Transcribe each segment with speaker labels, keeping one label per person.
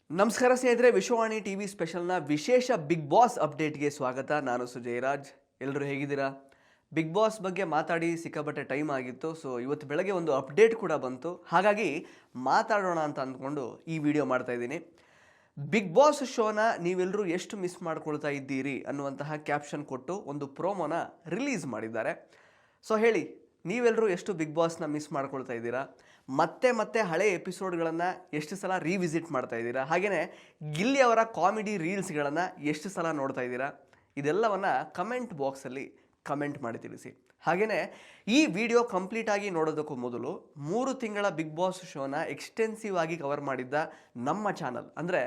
Speaker 1: ನಮಸ್ಕಾರ ಸ್ನೇಹಿತರೆ, ವಿಶ್ವವಾಣಿ ಟಿವಿ ಸ್ಪೆಷಲ್ನ ವಿಶೇಷ ಬಿಗ್ ಬಾಸ್ ಅಪ್ಡೇಟ್ಗೆ ಸ್ವಾಗತ. ನಾನು ಸುಜಯರಾಜ್. ಎಲ್ಲರೂ ಹೇಗಿದ್ದೀರಾ? ಬಿಗ್ ಬಾಸ್ ಬಗ್ಗೆ ಮಾತಾಡಿ ಸಿಕ್ಕಾಪಟ್ಟೆ ಟೈಮ್ ಆಗಿತ್ತು. ಸೊ ಇವತ್ತು ಬೆಳಗ್ಗೆ ಒಂದು ಅಪ್ಡೇಟ್ ಕೂಡ ಬಂತು, ಹಾಗಾಗಿ ಮಾತಾಡೋಣ ಅಂತ ಅಂದ್ಕೊಂಡು ಈ ವಿಡಿಯೋ ಮಾಡ್ತಾ ಇದ್ದೀನಿ. ಬಿಗ್ ಬಾಸ್ ಶೋನ ನೀವೆಲ್ಲರೂ ಎಷ್ಟು ಮಿಸ್ ಮಾಡ್ಕೊಳ್ತಾ ಇದ್ದೀರಿ ಅನ್ನುವಂತಹ ಕ್ಯಾಪ್ಷನ್ ಕೊಟ್ಟು ಒಂದು ಪ್ರೋಮೋನ ರಿಲೀಸ್ ಮಾಡಿದ್ದಾರೆ. ಸೊ ಹೇಳಿ, ನೀವೆಲ್ಲರೂ ಎಷ್ಟು ಬಿಗ್ ಬಾಸ್ನ ಮಿಸ್ ಮಾಡ್ಕೊಳ್ತಾ ಇದ್ದೀರಾ? ಮತ್ತೆ ಮತ್ತೆ ಹಳೆ ಎಪಿಸೋಡ್ಗಳನ್ನು ಎಷ್ಟು ಸಲ ರೀವಿಸಿಟ್ ಮಾಡ್ತಾ ಇದ್ದೀರಾ? ಹಾಗೆಯೇ ಗಿಲ್ಲಿ ಅವರ ಕಾಮಿಡಿ ರೀಲ್ಸ್ಗಳನ್ನು ಎಷ್ಟು ಸಲ ನೋಡ್ತಾ ಇದ್ದೀರಾ? ಇದೆಲ್ಲವನ್ನು ಕಮೆಂಟ್ ಬಾಕ್ಸಲ್ಲಿ ಕಮೆಂಟ್ ಮಾಡಿ ತಿಳಿಸಿ. ಹಾಗೆಯೇ ಈ ವಿಡಿಯೋ ಕಂಪ್ಲೀಟಾಗಿ ನೋಡೋದಕ್ಕೂ ಮೊದಲು 3 ತಿಂಗಳ ಬಿಗ್ ಬಾಸ್ ಶೋನ ಎಕ್ಸ್ಟೆನ್ಸಿವ್ ಆಗಿ ಕವರ್ ಮಾಡಿದ್ದ ನಮ್ಮ ಚಾನಲ್ ಅಂದರೆ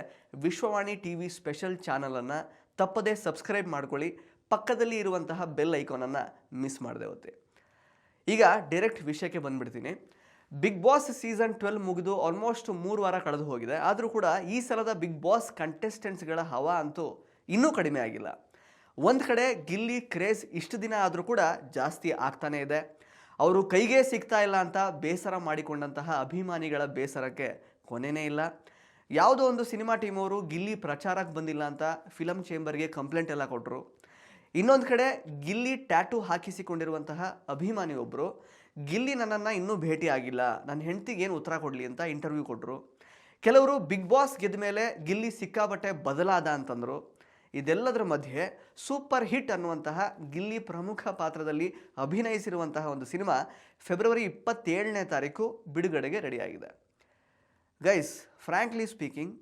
Speaker 1: ವಿಶ್ವವಾಣಿ ಟಿ ವಿ ಸ್ಪೆಷಲ್ ಚಾನಲನ್ನು ತಪ್ಪದೇ ಸಬ್ಸ್ಕ್ರೈಬ್ ಮಾಡ್ಕೊಳ್ಳಿ. ಪಕ್ಕದಲ್ಲಿ ಇರುವಂತಹ ಬೆಲ್ ಐಕಾನನ್ನು ಮಿಸ್ ಮಾಡದೆ ಹೋಗುತ್ತೆ. ಈಗ ಡೈರೆಕ್ಟ್ ವಿಷಯಕ್ಕೆ ಬಂದುಬಿಡ್ತೀನಿ. ಬಿಗ್ ಬಾಸ್ ಸೀಸನ್ 12 ಮುಗಿದು ಆಲ್ಮೋಸ್ಟ್ 3 ವಾರ ಕಳೆದು ಹೋಗಿದೆ. ಆದರೂ ಕೂಡ ಈ ಸಲದ ಬಿಗ್ ಬಾಸ್ ಕಂಟೆಸ್ಟೆಂಟ್ಸ್ಗಳ ಹವಾ ಅಂತೂ ಇನ್ನೂ ಕಡಿಮೆ ಆಗಿಲ್ಲ. ಒಂದು ಕಡೆ ಗಿಲ್ಲಿ ಕ್ರೇಜ್ ಇಷ್ಟು ದಿನ ಆದರೂ ಕೂಡ ಜಾಸ್ತಿ ಆಗ್ತಾನೇ ಇದೆ. ಅವರು ಕೈಗೆ ಸಿಗ್ತಾ ಇಲ್ಲ ಅಂತ ಬೇಸರ ಮಾಡಿಕೊಂಡಂತಹ ಅಭಿಮಾನಿಗಳ ಬೇಸರಕ್ಕೆ ಕೊನೆಯೇ ಇಲ್ಲ. ಯಾವುದೋ ಒಂದು ಸಿನಿಮಾ ಟೀಮ್ ಅವರು ಗಿಲ್ಲಿ ಪ್ರಚಾರಕ್ಕೆ ಬಂದಿಲ್ಲ ಅಂತ ಫಿಲಮ್ ಚೇಂಬರ್ಗೆ ಕಂಪ್ಲೇಂಟ್ ಎಲ್ಲ ಕೊಟ್ಟರು. ಇನ್ನೊಂದು ಕಡೆ ಗಿಲ್ಲಿ ಟ್ಯಾಟೂ ಹಾಕಿಸಿಕೊಂಡಿರುವಂತಹ ಅಭಿಮಾನಿ ಒಬ್ಬರು ಗಿಲ್ಲಿ ನನ್ನನ್ನು ಇನ್ನೂ ಭೇಟಿ ಆಗಿಲ್ಲ, ನನ್ನ ಹೆಂಡತಿಗೆ ಏನು ಉತ್ತರ ಕೊಡಲಿ ಅಂತ ಇಂಟರ್ವ್ಯೂ ಕೊಟ್ಟರು. ಕೆಲವರು ಬಿಗ್ ಬಾಸ್ ಗೆದ್ದ ಮೇಲೆ ಗಿಲ್ಲಿ ಸಿಕ್ಕಾಬಟ್ಟೆ ಬದಲಾದ ಅಂತಂದರು. ಇದೆಲ್ಲದರ ಮಧ್ಯೆ ಸೂಪರ್ ಹಿಟ್ ಅನ್ನುವಂತಹ ಗಿಲ್ಲಿ ಪ್ರಮುಖ ಪಾತ್ರದಲ್ಲಿ ಅಭಿನಯಿಸಿರುವಂತಹ ಒಂದು ಸಿನಿಮಾ ಫೆಬ್ರವರಿ 27ನೇ ತಾರೀಕು ಬಿಡುಗಡೆಗೆ ರೆಡಿಯಾಗಿದೆ. ಗೈಸ್, ಫ್ರ್ಯಾಂಕ್ಲಿ ಸ್ಪೀಕಿಂಗ್,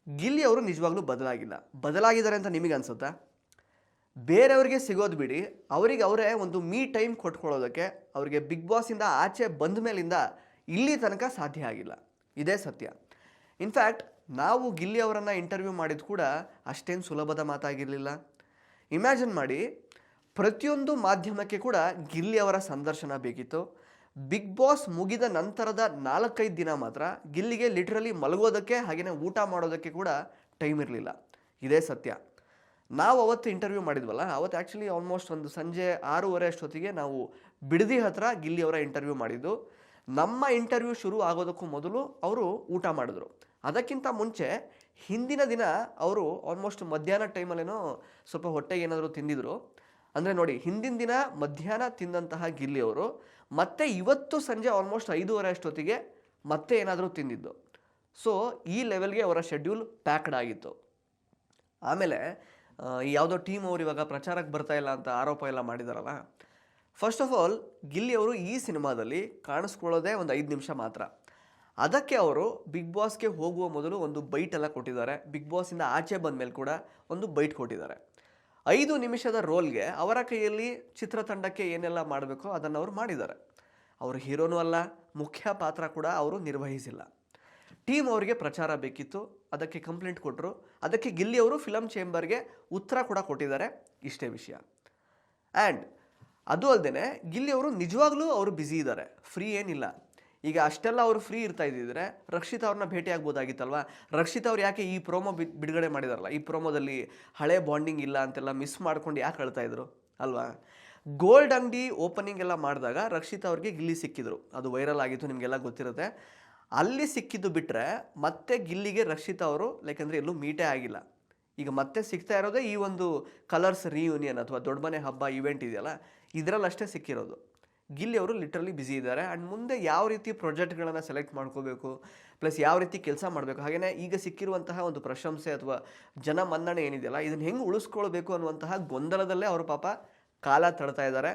Speaker 1: ಗಿಲ್ಲಿ ಅವರು ನಿಜವಾಗ್ಲೂ ಬದಲಾಗಿದ್ದಾರೆ ಅಂತ ನಿಮಗೆ ಅನ್ಸುತ್ತಾ? ಬೇರೆಯವ್ರಿಗೆ ಸಿಗೋದು ಬಿಡಿ, ಅವರೇ ಒಂದು ಮೀ ಟೈಮ್ ಕೊಟ್ಕೊಳ್ಳೋದಕ್ಕೆ ಅವರಿಗೆ ಬಿಗ್ ಬಾಸಿಂದ ಆಚೆ ಬಂದ ಮೇಲಿಂದ ಇಲ್ಲಿ ತನಕ ಸಾಧ್ಯ ಆಗಿಲ್ಲ. ಇದೇ ಸತ್ಯ. ಇನ್ಫ್ಯಾಕ್ಟ್ ನಾವು ಗಿಲ್ಲಿ ಅವರನ್ನು ಇಂಟರ್ವ್ಯೂ ಮಾಡಿದ ಕೂಡ ಅಷ್ಟೇನು ಸುಲಭದ ಮಾತಾಗಿರಲಿಲ್ಲ. ಇಮ್ಯಾಜಿನ್ ಮಾಡಿ, ಪ್ರತಿಯೊಂದು ಮಾಧ್ಯಮಕ್ಕೆ ಕೂಡ ಗಿಲ್ಲಿ ಅವರ ಸಂದರ್ಶನ ಬೇಕಿತ್ತು. ಬಿಗ್ ಬಾಸ್ ಮುಗಿದ ನಂತರದ 4-5 ದಿನ ಮಾತ್ರ ಗಿಲ್ಲಿಗೆ ಲಿಟ್ರಲಿ ಮಲಗೋದಕ್ಕೆ ಹಾಗೆಯೇ ಊಟ ಮಾಡೋದಕ್ಕೆ ಕೂಡ ಟೈಮ್ ಇರಲಿಲ್ಲ. ಇದೇ ಸತ್ಯ. ನಾವು ಅವತ್ತು ಇಂಟರ್ವ್ಯೂ ಮಾಡಿದ್ವಲ್ಲ, ಅವತ್ತು ಆ್ಯಕ್ಚುಲಿ ಆಲ್ಮೋಸ್ಟ್ ಒಂದು ಸಂಜೆ 6:30 ಅಷ್ಟೊತ್ತಿಗೆ ನಾವು ಬಿಡದಿ ಹತ್ರ ಗಿಲ್ಲಿ ಅವರ ಇಂಟರ್ವ್ಯೂ ಮಾಡಿದ್ದು. ನಮ್ಮ ಇಂಟರ್ವ್ಯೂ ಶುರು ಆಗೋದಕ್ಕೂ ಮೊದಲು ಅವರು ಊಟ ಮಾಡಿದ್ರು. ಅದಕ್ಕಿಂತ ಮುಂಚೆ ಹಿಂದಿನ ದಿನ ಅವರು ಆಲ್ಮೋಸ್ಟ್ ಮಧ್ಯಾಹ್ನ ಟೈಮಲ್ಲೇನೋ ಸ್ವಲ್ಪ ಹೊಟ್ಟೆಗೆ ಏನಾದರೂ ತಿಂದಿದ್ರು. ಅಂದರೆ ನೋಡಿ, ಹಿಂದಿನ ದಿನ ಮಧ್ಯಾಹ್ನ ತಿಂದಂತಹ ಗಿಲ್ಲಿ ಅವರು ಮತ್ತೆ ಇವತ್ತು ಸಂಜೆ ಆಲ್ಮೋಸ್ಟ್ 5:30 ಅಷ್ಟೊತ್ತಿಗೆ ಮತ್ತೆ ಏನಾದರೂ ತಿಂದಿದ್ದು. ಸೊ ಈ ಲೆವೆಲ್ಗೆ ಅವರ ಶೆಡ್ಯೂಲ್ ಪ್ಯಾಕ್ಡ್ ಆಗಿತ್ತು. ಆಮೇಲೆ ಯಾವುದೋ ಟೀಮ್ ಅವರು ಇವಾಗ ಪ್ರಚಾರಕ್ಕೆ ಬರ್ತಾ ಇಲ್ಲ ಅಂತ ಆರೋಪ ಎಲ್ಲ ಮಾಡಿದಾರಲ್ಲ. ಫಸ್ಟ್ ಆಫ್ ಆಲ್, ಗಿಲ್ಲಿ ಅವರು ಈ ಸಿನಿಮಾದಲ್ಲಿ ಕಾಣಿಸ್ಕೊಳ್ಳೋದೇ ಒಂದು 5 ನಿಮಿಷ ಮಾತ್ರ. ಅದಕ್ಕೆ ಅವರು ಬಿಗ್ ಬಾಸ್ಗೆ ಹೋಗುವ ಮೊದಲು ಒಂದು ಬೈಟ್ ಎಲ್ಲ ಕೊಟ್ಟಿದ್ದಾರೆ. ಬಿಗ್ ಬಾಸಿಂದ ಆಚೆ ಬಂದ ಮೇಲೆ ಕೂಡ ಒಂದು ಬೈಟ್ ಕೊಟ್ಟಿದ್ದಾರೆ. 5 ನಿಮಿಷದ ರೋಲ್ಗೆ ಅವರ ಕೈಯಲ್ಲಿ ಚಿತ್ರತಂಡಕ್ಕೆ ಏನೆಲ್ಲ ಮಾಡಬೇಕೋ ಅದನ್ನು ಅವರು ಮಾಡಿದ್ದಾರೆ. ಅವರು ಹೀರೋನೂ ಅಲ್ಲ, ಮುಖ್ಯ ಪಾತ್ರ ಕೂಡ ಅವರು ನಿರ್ವಹಿಸಿಲ್ಲ. ಟೀಮ್ ಅವರಿಗೆ ಪ್ರಚಾರ ಬೇಕಿತ್ತು, ಅದಕ್ಕೆ ಕಂಪ್ಲೇಂಟ್ ಕೊಟ್ಟರು. ಅದಕ್ಕೆ ಗಿಲ್ಲಿ ಅವರು ಫಿಲಮ್ ಚೇಂಬರ್ಗೆ ಉತ್ತರ ಕೂಡ ಕೊಟ್ಟಿದ್ದಾರೆ. ಇಷ್ಟೇ ವಿಷಯ. ಆ್ಯಂಡ್ ಅದು ಅಲ್ಲದೆ ಗಿಲ್ಲಿ ಅವರು ನಿಜವಾಗ್ಲೂ ಅವರು ಬ್ಯುಸಿ ಇದ್ದಾರೆ, ಫ್ರೀ ಏನಿಲ್ಲ. ಈಗ ಅಷ್ಟೆಲ್ಲ ಅವರು ಫ್ರೀ ಇರ್ತಾ ಇದ್ದಿದ್ರೆ ರಕ್ಷಿತ್ ಅವ್ರನ್ನ ಭೇಟಿ ಆಗ್ಬೋದಾಗಿತ್ತಲ್ವ. ರಕ್ಷಿತ್ ಅವ್ರು ಯಾಕೆ ಈ ಪ್ರೋಮೋ ಬಿಡುಗಡೆ ಮಾಡಿದಾರಲ್ಲ, ಈ ಪ್ರೋಮೋದಲ್ಲಿ ಹಳೆ ಬಾಂಡಿಂಗ್ ಇಲ್ಲ ಅಂತೆಲ್ಲ ಮಿಸ್ ಮಾಡ್ಕೊಂಡು ಯಾಕೆ ಹೇಳ್ತಾ ಇದ್ರು ಅಲ್ವಾ? ಗೋಲ್ಡ್ ಅಂಗಡಿ ಓಪನಿಂಗ್ ಎಲ್ಲ ಮಾಡಿದಾಗ ರಕ್ಷಿತ್ ಅವ್ರಿಗೆ ಗಿಲ್ಲಿ ಸಿಕ್ಕಿದ್ರು. ಅದು ವೈರಲ್ ಆಗಿತ್ತು, ನಿಮಗೆಲ್ಲ ಗೊತ್ತಿರುತ್ತೆ. ಅಲ್ಲಿ ಸಿಕ್ಕಿದ್ದು ಬಿಟ್ಟರೆ ಮತ್ತೆ ಗಿಲ್ಲಿಗೆ ರಕ್ಷಿತ್ ಅವರು ಯಾಕಂದರೆ ಎಲ್ಲೂ ಮೀಟೇ ಆಗಿಲ್ಲ. ಈಗ ಮತ್ತೆ ಸಿಗ್ತಾ ಇರೋದೇ ಈ ಒಂದು ಕಲರ್ಸ್ ರಿಯೂನಿಯನ್ ಅಥವಾ ದೊಡ್ಡ ಮನೆ ಹಬ್ಬ ಇವೆಂಟ್ ಇದೆಯಲ್ಲ, ಇದರಲ್ಲಷ್ಟೇ ಸಿಕ್ಕಿರೋದು. ಗಿಲ್ಲಿ ಅವರು ಲಿಟ್ರಲಿ ಬ್ಯುಸಿ ಇದ್ದಾರೆ. ಆ್ಯಂಡ್ ಮುಂದೆ ಯಾವ ರೀತಿ ಪ್ರಾಜೆಕ್ಟ್ಗಳನ್ನು ಸೆಲೆಕ್ಟ್ ಮಾಡ್ಕೋಬೇಕು, ಪ್ಲಸ್ ಯಾವ ರೀತಿ ಕೆಲಸ ಮಾಡಬೇಕು, ಹಾಗೆಯೇ ಈಗ ಸಿಕ್ಕಿರುವಂತಹ ಒಂದು ಪ್ರಶಂಸೆ ಅಥವಾ ಜನ ಮನ್ನಣೆ ಏನಿದೆಯಲ್ಲ, ಇದನ್ನು ಹೆಂಗೆ ಉಳಿಸ್ಕೊಳ್ಬೇಕು ಅನ್ನುವಂತಹ ಗೊಂದಲದಲ್ಲೇ ಅವರು ಪಾಪ ಕಾಲ ತಳ್ತಾ ಇದ್ದಾರೆ.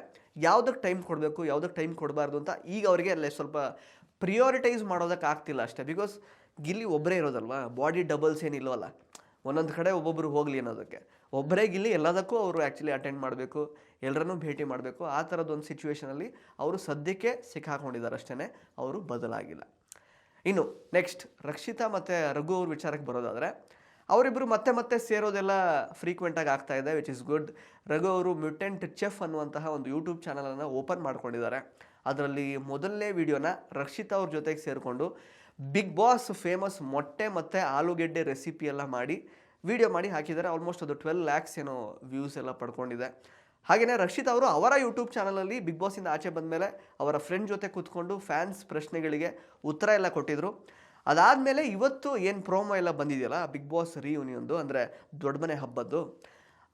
Speaker 1: ಯಾವುದಕ್ಕೆ ಟೈಮ್ ಕೊಡಬೇಕು, ಯಾವುದಕ್ಕೆ ಟೈಮ್ ಕೊಡಬಾರ್ದು ಅಂತ ಈಗ ಅವರಿಗೆ ಅಲ್ಲೇ ಸ್ವಲ್ಪ ಪ್ರಿಯಾರಿಟೈಸ್ ಮಾಡೋದಕ್ಕೆ ಆಗ್ತಿಲ್ಲ ಅಷ್ಟೇ. ಬಿಕಾಸ್ ಗಿಲ್ಲಿ ಒಬ್ಬರೇ ಇರೋದಲ್ವ, ಬಾಡಿ ಡಬಲ್ಸ್ ಏನಿಲ್ವಲ್ಲ, ಒಂದೊಂದು ಕಡೆ ಒಬ್ಬೊಬ್ಬರು ಹೋಗಲಿ ಅನ್ನೋದಕ್ಕೆ. ಒಬ್ಬರೇ ಗಿಲ್ಲಿ ಎಲ್ಲದಕ್ಕೂ ಅವರು ಆ್ಯಕ್ಚುಲಿ ಅಟೆಂಡ್ ಮಾಡಬೇಕು, ಎಲ್ಲರನ್ನೂ ಭೇಟಿ ಮಾಡಬೇಕು. ಆ ಥರದ್ದೊಂದು ಸಿಚುವೇಷನಲ್ಲಿ ಅವರು ಸದ್ಯಕ್ಕೆ ಸಿಕ್ಕಾಕೊಂಡಿದ್ದಾರೆ ಅಷ್ಟೇ, ಅವರು ಬದಲಾಗಿಲ್ಲ. ಇನ್ನು ನೆಕ್ಸ್ಟ್ ರಕ್ಷಿತಾ ಮತ್ತು ರಘು ಅವ್ರ ವಿಚಾರಕ್ಕೆ ಬರೋದಾದರೆ, ಅವರಿಬ್ಬರು ಮತ್ತೆ ಮತ್ತೆ ಸೇರೋದೆಲ್ಲ ಫ್ರೀಕ್ವೆಂಟಾಗಿ ಆಗ್ತಾ ಇದೆ, ವಿಚ್ ಇಸ್ ಗುಡ್. ರಘು ಅವರು ಮ್ಯೂಟೆಂಟ್ ಚೆಫ್ ಅನ್ನುವಂತಹ ಒಂದು ಯೂಟ್ಯೂಬ್ ಚಾನಲನ್ನು ಓಪನ್ ಮಾಡ್ಕೊಂಡಿದ್ದಾರೆ. ಅದರಲ್ಲಿ ಮೊದಲನೇ ವಿಡಿಯೋನ ರಕ್ಷಿತಾ ಅವ್ರ ಜೊತೆಗೆ ಸೇರಿಕೊಂಡು ಬಿಗ್ ಬಾಸ್ ಫೇಮಸ್ ಮೊಟ್ಟೆ ಮತ್ತು ಆಲೂಗೆಡ್ಡೆ ರೆಸಿಪಿ ಎಲ್ಲ ಮಾಡಿ ವಿಡಿಯೋ ಮಾಡಿ ಹಾಕಿದ್ದಾರೆ. ಆಲ್ಮೋಸ್ಟ್ ಅದು 12 lakhs ಏನೋ ವ್ಯೂಸ್ ಎಲ್ಲ ಪಡ್ಕೊಂಡಿದೆ. ಹಾಗೆಯೇ ರಕ್ಷಿತ್ ಅವರು ಅವರ ಯೂಟ್ಯೂಬ್ ಚಾನಲಲ್ಲಿ ಬಿಗ್ ಬಾಸಿಂದ ಆಚೆ ಬಂದ ಮೇಲೆ ಅವರ ಫ್ರೆಂಡ್ ಜೊತೆ ಕೂತ್ಕೊಂಡು ಫ್ಯಾನ್ಸ್ ಪ್ರಶ್ನೆಗಳಿಗೆ ಉತ್ತರ ಎಲ್ಲ ಕೊಟ್ಟಿದ್ದರು. ಅದಾದಮೇಲೆ ಇವತ್ತು ಏನು ಪ್ರೋಮೋ ಎಲ್ಲ ಬಂದಿದೆಯಲ್ಲ ಬಿಗ್ ಬಾಸ್ ರಿಯೂನಿಯನ್ದು, ಅಂದರೆ ದೊಡ್ಡ ಮನೆ ಹಬ್ಬದ್ದು,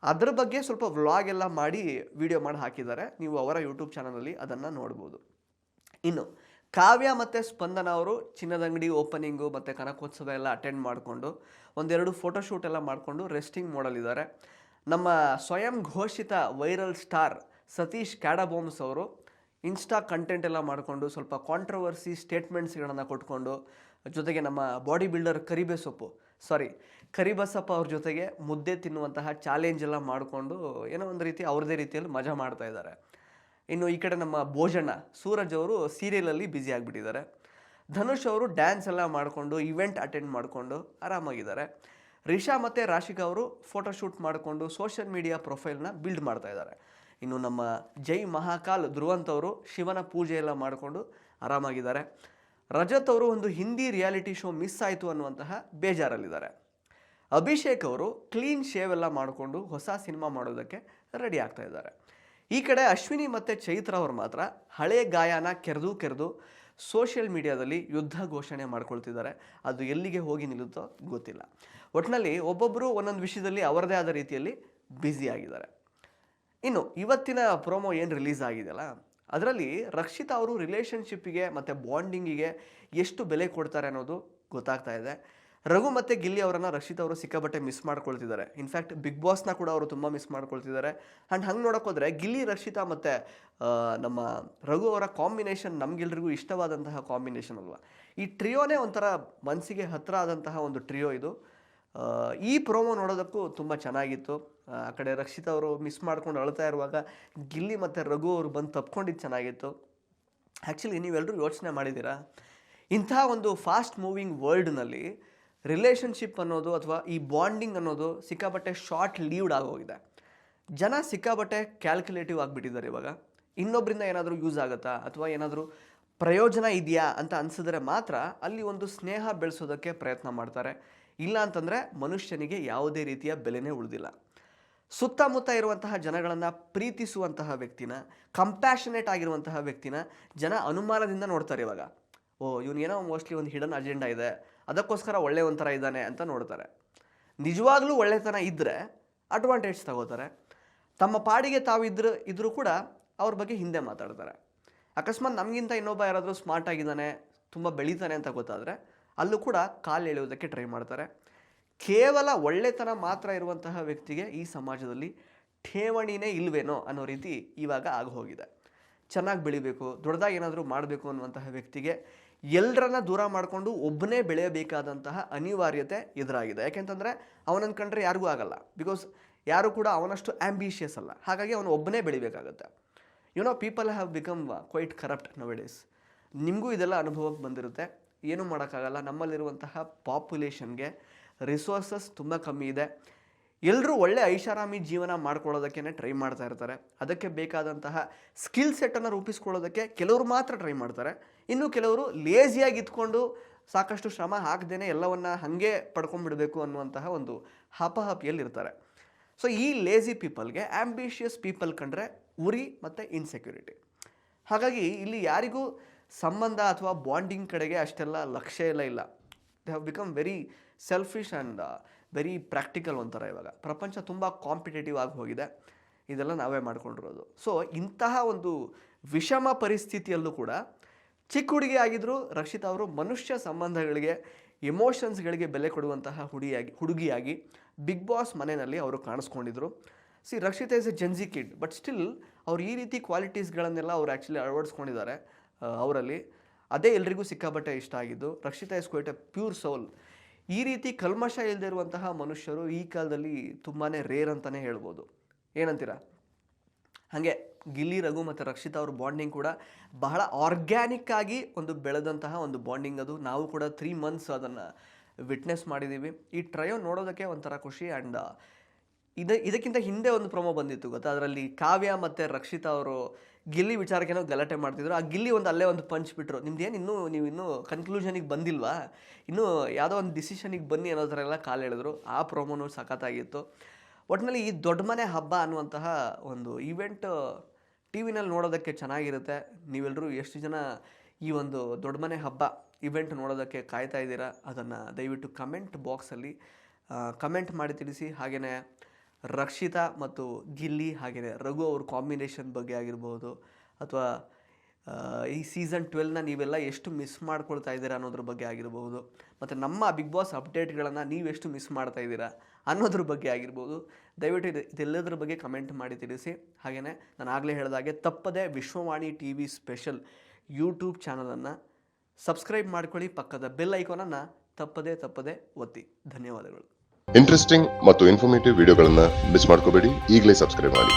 Speaker 1: ಅದ್ರ ಬಗ್ಗೆ ಸ್ವಲ್ಪ ವ್ಲಾಗ್ ಎಲ್ಲ ಮಾಡಿ ವಿಡಿಯೋ ಮಾಡಿ ಹಾಕಿದ್ದಾರೆ. ನೀವು ಅವರ ಯೂಟ್ಯೂಬ್ ಚಾನಲಲ್ಲಿ ಅದನ್ನು ನೋಡ್ಬೋದು. ಇನ್ನು ಕಾವ್ಯ ಮತ್ತು ಸ್ಪಂದನ ಅವರು ಚಿನ್ನದಂಗಡಿ ಓಪನಿಂಗು ಮತ್ತು ಕನಕೋತ್ಸವ ಎಲ್ಲ ಅಟೆಂಡ್ ಮಾಡಿಕೊಂಡು ಒಂದೆರಡು ಫೋಟೋಶೂಟ್ ಎಲ್ಲ ಮಾಡಿಕೊಂಡು ರೆಸ್ಟಿಂಗ್ ಮಾಡಲಿದ್ದಾರೆ. ನಮ್ಮ ಸ್ವಯಂ ಘೋಷಿತ ವೈರಲ್ ಸ್ಟಾರ್ ಸತೀಶ್ ಕ್ಯಾಡಬೋಮ್ಸ್ ಅವರು ಇನ್ಸ್ಟಾ ಕಂಟೆಂಟ್ ಎಲ್ಲ ಮಾಡಿಕೊಂಡು ಸ್ವಲ್ಪ ಕಾಂಟ್ರವರ್ಸಿ ಸ್ಟೇಟ್ಮೆಂಟ್ಸ್ಗಳನ್ನು ಕೊಟ್ಕೊಂಡು, ಜೊತೆಗೆ ನಮ್ಮ ಬಾಡಿ ಬಿಲ್ಡರ್ ಕರಿಬಸಪ್ಪ ಅವ್ರ ಜೊತೆಗೆ ಮುದ್ದೆ ತಿನ್ನುವಂತಹ ಚಾಲೆಂಜ್ ಎಲ್ಲ ಮಾಡಿಕೊಂಡು ಏನೋ ಒಂದು ರೀತಿ ಅವ್ರದ್ದೇ ರೀತಿಯಲ್ಲಿ ಮಜಾ ಮಾಡ್ತಾ ಇದ್ದಾರೆ. ಇನ್ನು ಈ ಕಡೆ ನಮ್ಮ ಭೋಜಣ್ಣ ಸೂರಜ್ ಅವರು ಸೀರಿಯಲಲ್ಲಿ ಬ್ಯುಸಿ ಆಗಿಬಿಟ್ಟಿದ್ದಾರೆ. ಧನುಷ್ ಅವರು ಡ್ಯಾನ್ಸ್ ಎಲ್ಲ ಮಾಡಿಕೊಂಡು ಇವೆಂಟ್ ಅಟೆಂಡ್ ಮಾಡಿಕೊಂಡು ಆರಾಮಾಗಿದ್ದಾರೆ. ರಿಷಾ ಮತ್ತು ರಾಶಿಕಾ ಅವರು ಫೋಟೋಶೂಟ್ ಮಾಡಿಕೊಂಡು ಸೋಷಿಯಲ್ ಮೀಡಿಯಾ ಪ್ರೊಫೈಲ್ನ ಬಿಲ್ಡ್ ಮಾಡ್ತಾ ಇದ್ದಾರೆ. ಇನ್ನು ನಮ್ಮ ಜೈ ಮಹಾಕಾಲ್ ಧ್ರುವಂತ್ ಅವರು ಶಿವನ ಪೂಜೆ ಎಲ್ಲ ಮಾಡಿಕೊಂಡು ಆರಾಮಾಗಿದ್ದಾರೆ. ರಜತ್ ಅವರು ಒಂದು ಹಿಂದಿ ರಿಯಾಲಿಟಿ ಶೋ ಮಿಸ್ ಆಯಿತು ಅನ್ನುವಂತಹ ಬೇಜಾರಲ್ಲಿದ್ದಾರೆ. ಅಭಿಷೇಕ್ ಅವರು ಕ್ಲೀನ್ ಶೇವ್ ಎಲ್ಲ ಮಾಡಿಕೊಂಡು ಹೊಸ ಸಿನಿಮಾ ಮಾಡೋದಕ್ಕೆ ರೆಡಿ ಆಗ್ತಾ ಇದ್ದಾರೆ. ಈ ಕಡೆ ಅಶ್ವಿನಿ ಮತ್ತು ಚೈತ್ರ ಅವರು ಮಾತ್ರ ಹಳೆ ಗಾಯನ ಕೆರೆದು ಸೋಷಿಯಲ್ ಮೀಡಿಯಾದಲ್ಲಿ ಯುದ್ಧ ಘೋಷಣೆ ಮಾಡ್ಕೊಳ್ತಿದ್ದಾರೆ. ಅದು ಎಲ್ಲಿಗೆ ಹೋಗಿ ನಿಲ್ಲುತ್ತೋ ಗೊತ್ತಿಲ್ಲ. ಒಟ್ಟಿನಲ್ಲಿ ಒಬ್ಬೊಬ್ಬರು ಒಂದೊಂದು ವಿಷಯದಲ್ಲಿ ಅವರದೇ ಆದ ರೀತಿಯಲ್ಲಿ ಬ್ಯುಸಿ ಆಗಿದ್ದಾರೆ. ಇನ್ನು ಇವತ್ತಿನ ಪ್ರೋಮೋ ಏನು ರಿಲೀಸ್ ಆಗಿದೆಯಲ್ಲ, ಅದರಲ್ಲಿ ರಕ್ಷಿತಾ ಅವರು ರಿಲೇಷನ್ಶಿಪ್ಪಿಗೆ ಮತ್ತು ಬಾಂಡಿಂಗಿಗೆ ಎಷ್ಟು ಬೆಲೆ ಕೊಡ್ತಾರೆ ಅನ್ನೋದು ಗೊತ್ತಾಗ್ತಾ ಇದೆ. ರಘು ಮತ್ತು ಗಿಲ್ಲಿ ಅವರನ್ನು ರಕ್ಷಿತಾ ಅವರು ಸಿಕ್ಕಾಪಟ್ಟೆ ಮಿಸ್ ಮಾಡ್ಕೊಳ್ತಿದ್ದಾರೆ. ಇನ್ಫ್ಯಾಕ್ಟ್ ಬಿಗ್ ಬಾಸ್ನ ಕೂಡ ಅವರು ತುಂಬ ಮಿಸ್ ಮಾಡ್ಕೊಳ್ತಿದ್ದಾರೆ. ಆ್ಯಂಡ್ ಹಂಗೆ ನೋಡೋಕ್ಕೋದ್ರೆ ಗಿಲ್ಲಿ, ರಕ್ಷಿತಾ ಮತ್ತು ನಮ್ಮ ರಘು ಅವರ ಕಾಂಬಿನೇಷನ್ ನಮಗೆಲ್ರಿಗೂ ಇಷ್ಟವಾದಂತಹ ಕಾಂಬಿನೇಷನ್ ಅಲ್ವಾ. ಈ ಟ್ರಿಯೋನೇ ಒಂಥರ ಮನಸ್ಸಿಗೆ ಹತ್ತಿರ ಆದಂತಹ ಒಂದು ಟ್ರಿಯೋ ಇದು. ಈ ಪ್ರೋಮೋ ನೋಡೋದಕ್ಕೂ ತುಂಬ ಚೆನ್ನಾಗಿತ್ತು. ಆ ಕಡೆ ರಕ್ಷಿತಾ ಅವರು ಮಿಸ್ ಮಾಡ್ಕೊಂಡು ಅಳ್ತಾ ಇರುವಾಗ ಗಿಲ್ಲಿ ಮತ್ತು ರಘು ಅವರು ಬಂದು ತಪ್ಕೊಂಡಿದ್ದು ಚೆನ್ನಾಗಿತ್ತು. ಆ್ಯಕ್ಚುಲಿ ನೀವೆಲ್ಲರೂ ಯೋಚನೆ ಮಾಡಿದ್ದೀರಾ, ಇಂಥ ಒಂದು ಫಾಸ್ಟ್ ಮೂವಿಂಗ್ ವರ್ಲ್ಡ್ನಲ್ಲಿ ರಿಲೇಷನ್ಶಿಪ್ ಅನ್ನೋದು ಅಥವಾ ಈ ಬಾಂಡಿಂಗ್ ಅನ್ನೋದು ಸಿಕ್ಕಾಪಟ್ಟೆ ಶಾರ್ಟ್ ಲೀವ್ಡ್ ಆಗೋಗಿದೆ. ಜನ ಸಿಕ್ಕಾಪಟ್ಟೆ ಕ್ಯಾಲ್ಕುಲೇಟಿವ್ ಆಗಿಬಿಟ್ಟಿದ್ದಾರೆ. ಇವಾಗ ಇನ್ನೊಬ್ಬರಿಂದ ಏನಾದರೂ ಯೂಸ್ ಆಗುತ್ತಾ ಅಥವಾ ಏನಾದರೂ ಪ್ರಯೋಜನ ಇದೆಯಾ ಅಂತ ಅನಿಸಿದ್ರೆ ಮಾತ್ರ ಅಲ್ಲಿ ಒಂದು ಸ್ನೇಹ ಬೆಳೆಸೋದಕ್ಕೆ ಪ್ರಯತ್ನ ಮಾಡ್ತಾರೆ. ಇಲ್ಲ ಅಂತಂದರೆ ಮನುಷ್ಯನಿಗೆ ಯಾವುದೇ ರೀತಿಯ ಬೆಲೆನೇ ಉಳಿದಿಲ್ಲ. ಸುತ್ತಮುತ್ತ ಇರುವಂತಹ ಜನಗಳನ್ನು ಪ್ರೀತಿಸುವಂತಹ ವ್ಯಕ್ತಿನ, ಕಂಪ್ಯಾಷನೇಟ್ ಆಗಿರುವಂತಹ ವ್ಯಕ್ತಿನ ಜನ ಅನುಮಾನದಿಂದ ನೋಡ್ತಾರೆ. ಇವಾಗ ಇವನಿಗೇನೋ ಮೋಸ್ಟ್ಲಿ ಒಂದು ಹಿಡನ್ ಅಜೆಂಡಾ ಇದೆ, ಅದಕ್ಕೋಸ್ಕರ ಒಳ್ಳೆ ಒಂಥರ ಇದ್ದಾನೆ ಅಂತ ನೋಡ್ತಾರೆ. ನಿಜವಾಗ್ಲೂ ಒಳ್ಳೆತನ ಇದ್ದರೆ ಅಡ್ವಾಂಟೇಜ್ ತಗೋತಾರೆ. ತಮ್ಮ ಪಾಡಿಗೆ ತಾವು ಇದ್ರೂ ಕೂಡ ಅವ್ರ ಬಗ್ಗೆ ಹಿಂದೆ ಮಾತಾಡ್ತಾರೆ. ಅಕಸ್ಮಾತ್ ನಮಗಿಂತ ಇನ್ನೊಬ್ಬ ಯಾರಾದರೂ ಸ್ಮಾರ್ಟ್ ಆಗಿದ್ದಾನೆ, ತುಂಬ ಬೆಳೀತಾನೆ ಅಂತ ಗೊತ್ತಾದರೆ ಅಲ್ಲೂ ಕೂಡ ಕಾಲು ಎಳೆಯೋದಕ್ಕೆ ಟ್ರೈ ಮಾಡ್ತಾರೆ. ಕೇವಲ ಒಳ್ಳೆತನ ಮಾತ್ರ ಇರುವಂತಹ ವ್ಯಕ್ತಿಗೆ ಈ ಸಮಾಜದಲ್ಲಿ ಠೇವಣಿನೇ ಇಲ್ವೇನೋ ಅನ್ನೋ ರೀತಿ ಇವಾಗ ಆಗೋಗಿದೆ. ಚೆನ್ನಾಗಿ ಬೆಳಿಬೇಕು, ದೊಡ್ಡದಾಗಿ ಏನಾದರೂ ಮಾಡಬೇಕು ಅನ್ನುವಂತಹ ವ್ಯಕ್ತಿಗೆ ಎಲ್ಲರನ್ನ ದೂರ ಮಾಡಿಕೊಂಡು ಒಬ್ಬನೇ ಬೆಳೆಯಬೇಕಾದಂತಹ ಅನಿವಾರ್ಯತೆ ಎದುರಾಗಿದೆ. ಯಾಕೆಂತಂದರೆ ಅವನನ್ನು ಕಂಡ್ರೆ ಯಾರಿಗೂ ಆಗಲ್ಲ. ಬಿಕಾಸ್ ಯಾರು ಕೂಡ ಅವನಷ್ಟು ಆ್ಯಂಬಿಷಿಯಸ್ ಅಲ್ಲ. ಹಾಗಾಗಿ ಅವನು ಒಬ್ಬನೇ ಬೆಳಿಬೇಕಾಗತ್ತೆ. People have become quite corrupt nowadays. ನಿಮಗೂ ಇದೆಲ್ಲ ಅನುಭವಕ್ಕೆ ಬಂದಿರುತ್ತೆ. ಏನೂ ಮಾಡೋಕ್ಕಾಗಲ್ಲ. ನಮ್ಮಲ್ಲಿರುವಂತಹ ಪಾಪ್ಯುಲೇಷನ್ಗೆ ರಿಸೋರ್ಸಸ್ ತುಂಬ ಕಮ್ಮಿ ಇದೆ. ಎಲ್ಲರೂ ಒಳ್ಳೆ ಐಷಾರಾಮಿ ಜೀವನ ಮಾಡ್ಕೊಳ್ಳೋದಕ್ಕೆ ಟ್ರೈ ಮಾಡ್ತಾ ಇರ್ತಾರೆ. ಅದಕ್ಕೆ ಬೇಕಾದಂತಹ ಸ್ಕಿಲ್ ಸೆಟ್ಟನ್ನು ರೂಪಿಸ್ಕೊಳ್ಳೋದಕ್ಕೆ ಕೆಲವರು ಮಾತ್ರ ಟ್ರೈ ಮಾಡ್ತಾರೆ. ಇನ್ನು ಕೆಲವರು ಲೇಸಿಯಾಗಿ ಇದ್ಕೊಂಡು ಸಾಕಷ್ಟು ಶ್ರಮ ಹಾಕದೇನೆ ಎಲ್ಲವನ್ನ ಹಾಗೆ ಪಡ್ಕೊಂಡ್ಬಿಡಬೇಕು ಅನ್ನುವಂತಹ ಒಂದು ಹಪಹಪಿಯಲ್ಲಿರ್ತಾರೆ. ಸೊ ಈ ಲೇಸಿ ಪೀಪಲ್ಗೆ ಆ್ಯಂಬಿಷಿಯಸ್ ಪೀಪಲ್ ಕಂಡ್ರೆ ಉರಿ ಮತ್ತು ಇನ್ಸೆಕ್ಯೂರಿಟಿ. ಹಾಗಾಗಿ ಇಲ್ಲಿ ಯಾರಿಗೂ ಸಂಬಂಧ ಅಥವಾ ಬಾಂಡಿಂಗ್ ಕಡೆಗೆ ಅಷ್ಟೆಲ್ಲ ಲಕ್ಷ್ಯ ಇಲ್ಲ. They have become very selfish and very practical ಒಂಥರ. ಇವಾಗ ಪ್ರಪಂಚ ತುಂಬ ಕಾಂಪಿಟೇಟಿವ್ ಆಗಿ ಹೋಗಿದೆ. ಇದೆಲ್ಲ ನಾವೇ ಮಾಡ್ಕೊಂಡಿರೋದು. ಸೊ ಇಂತಹ ಒಂದು ವಿಷಮ ಪರಿಸ್ಥಿತಿಯಲ್ಲೂ ಕೂಡ ಚಿಕ್ಕ ಹುಡುಗಿ ಆಗಿದ್ದರೂ ರಕ್ಷಿತಾ ಅವರು ಮನುಷ್ಯ ಸಂಬಂಧಗಳಿಗೆ, ಎಮೋಷನ್ಸ್ಗಳಿಗೆ ಬೆಲೆ ಕೊಡುವಂತಹ ಹುಡುಗಿಯಾಗಿ ಬಿಗ್ ಬಾಸ್ ಮನೆಯಲ್ಲಿ ಅವರು ಕಾಣಿಸ್ಕೊಂಡಿದ್ರು. Rakshita is a gen Z kid, but still ಅವ್ರು ಈ ರೀತಿ ಕ್ವಾಲಿಟೀಸ್ಗಳನ್ನೆಲ್ಲ ಅವ್ರು ಆ್ಯಕ್ಚುಲಿ ಅಳವಡಿಸ್ಕೊಂಡಿದ್ದಾರೆ ಅವರಲ್ಲಿ. ಅದೇ ಎಲ್ರಿಗೂ ಸಿಕ್ಕಾಪಟ್ಟೆ ಇಷ್ಟ ಆಗಿದ್ದು. Rakshita is quite a pure soul. ಈ ರೀತಿ ಕಲ್ಮಶ ಇಲ್ಲದೆ ಇರುವಂತಹ ಮನುಷ್ಯರು ಈ ಕಾಲದಲ್ಲಿ ತುಂಬಾ ರೇರ್ ಅಂತಲೇ ಹೇಳ್ಬೋದು. ಏನಂತೀರಾ? ಹಾಗೆ ಗಿಲ್ಲಿ, ರಘು ಮತ್ತು ರಕ್ಷಿತಾ ಅವ್ರ ಬಾಂಡಿಂಗ್ ಕೂಡ ಬಹಳ ಆರ್ಗ್ಯಾನಿಕ್ ಆಗಿ ಒಂದು ಬೆಳೆದಂತಹ ಒಂದು ಬಾಂಡಿಂಗ್. ಅದು ನಾವು ಕೂಡ 3 months ಅದನ್ನು ವಿಟ್ನೆಸ್ ಮಾಡಿದ್ದೀವಿ. ಈ ಟ್ರಯೋ ನೋಡೋದಕ್ಕೆ ಒಂಥರ ಖುಷಿ. ಆ್ಯಂಡ್ ಇದಕ್ಕಿಂತ ಹಿಂದೆ ಒಂದು ಪ್ರೊಮೋ ಬಂದಿತ್ತು ಗೊತ್ತಾ, ಅದರಲ್ಲಿ ಕಾವ್ಯ ಮತ್ತು ರಕ್ಷಿತಾ ಅವರು ಗಿಲ್ಲಿ ವಿಚಾರಕ್ಕೇನೋ ಗಲಾಟೆ ಮಾಡ್ತಿದ್ರು. ಆ ಗಿಲ್ಲಿ ಅಲ್ಲೇ ಒಂದು ಪಂಚ್ ಬಿಟ್ಟರು. ನಿಮ್ದೇನು ನೀವು ಇನ್ನೂ ಕನ್ಕ್ಲೂಷನಿಗೆ ಬಂದಿಲ್ವಾ, ಇನ್ನೂ ಯಾವುದೋ ಒಂದು ಡಿಸಿಷನಿಗೆ ಬನ್ನಿ ಅನ್ನೋ ಥರ ಎಲ್ಲ ಕಾಲು ಹೇಳಿದ್ರು. ಆ ಪ್ರೊಮೋನು ಸಖತ್ತಾಗಿತ್ತು. ಒಟ್ಟಿನಲ್ಲಿ ಈ ದೊಡ್ಡ ಮನೆ ಹಬ್ಬ ಅನ್ನುವಂತಹ ಒಂದು ಈವೆಂಟ್ ಟಿ ವಿನಲ್ಲಿ ನೋಡೋದಕ್ಕೆ ಚೆನ್ನಾಗಿರುತ್ತೆ. ನೀವೆಲ್ಲರೂ ಎಷ್ಟು ಜನ ಈ ಒಂದು ದೊಡ್ಡ ಮನೆ ಹಬ್ಬ ಇವೆಂಟ್ ನೋಡೋದಕ್ಕೆ ಕಾಯ್ತಾ ಇದ್ದೀರಾ ಅದನ್ನು ದಯವಿಟ್ಟು ಕಮೆಂಟ್ ಬಾಕ್ಸಲ್ಲಿ ಕಮೆಂಟ್ ಮಾಡಿ ತಿಳಿಸಿ. ಹಾಗೆಯೇ ರಕ್ಷಿತಾ ಮತ್ತು ಗಿಲ್ಲಿ ಹಾಗೆಯೇ ರಘು ಅವ್ರ ಕಾಂಬಿನೇಷನ್ ಬಗ್ಗೆ ಆಗಿರ್ಬೋದು, ಅಥವಾ ಈ ಸೀಸನ್ 12ನ ನೀವೆಲ್ಲ ಎಷ್ಟು ಮಿಸ್ ಮಾಡ್ಕೊಳ್ತಾ ಇದ್ದೀರಾ ಅನ್ನೋದ್ರ ಬಗ್ಗೆ ಆಗಿರ್ಬೋದು, ಮತ್ತು ನಮ್ಮ ಬಿಗ್ ಬಾಸ್ ಅಪ್ಡೇಟ್ಗಳನ್ನು ನೀವೆಷ್ಟು ಮಿಸ್ ಮಾಡ್ತಾ ಇದ್ದೀರಾ ಅನ್ನೋದ್ರ ಬಗ್ಗೆ ಆಗಿರ್ಬೋದು. ದಯವಿಟ್ಟು ಇದೆಲ್ಲದರ ಬಗ್ಗೆ ಕಮೆಂಟ್ ಮಾಡಿ ತಿಳಿಸಿ. ಹಾಗೆಯೇ ನಾನು ಆಗಲೇ ಹೇಳಿದಾಗೆ ತಪ್ಪದೆ ವಿಶ್ವವಾಣಿ TV ಸ್ಪೆಷಲ್ ಯೂಟ್ಯೂಬ್ ಚಾನಲನ್ನು ಸಬ್ಸ್ಕ್ರೈಬ್ ಮಾಡ್ಕೊಳ್ಳಿ. ಪಕ್ಕದ ಬೆಲ್ ಐಕಾನನ್ನು ತಪ್ಪದೆ ಒತ್ತಿ. ಧನ್ಯವಾದಗಳು.
Speaker 2: ಇಂಟ್ರೆಸ್ಟಿಂಗ್ ಮತ್ತು ಇನ್ಫಾರ್ಮೇಟಿವ್ ವಿಡಿಯೋಗಳನ್ನು ಮಿಸ್ ಮಾಡ್ಕೋಬೇಡಿ. ಈಗಲೇ ಸಬ್ಸ್ಕ್ರೈಬ್ ಮಾಡಿ.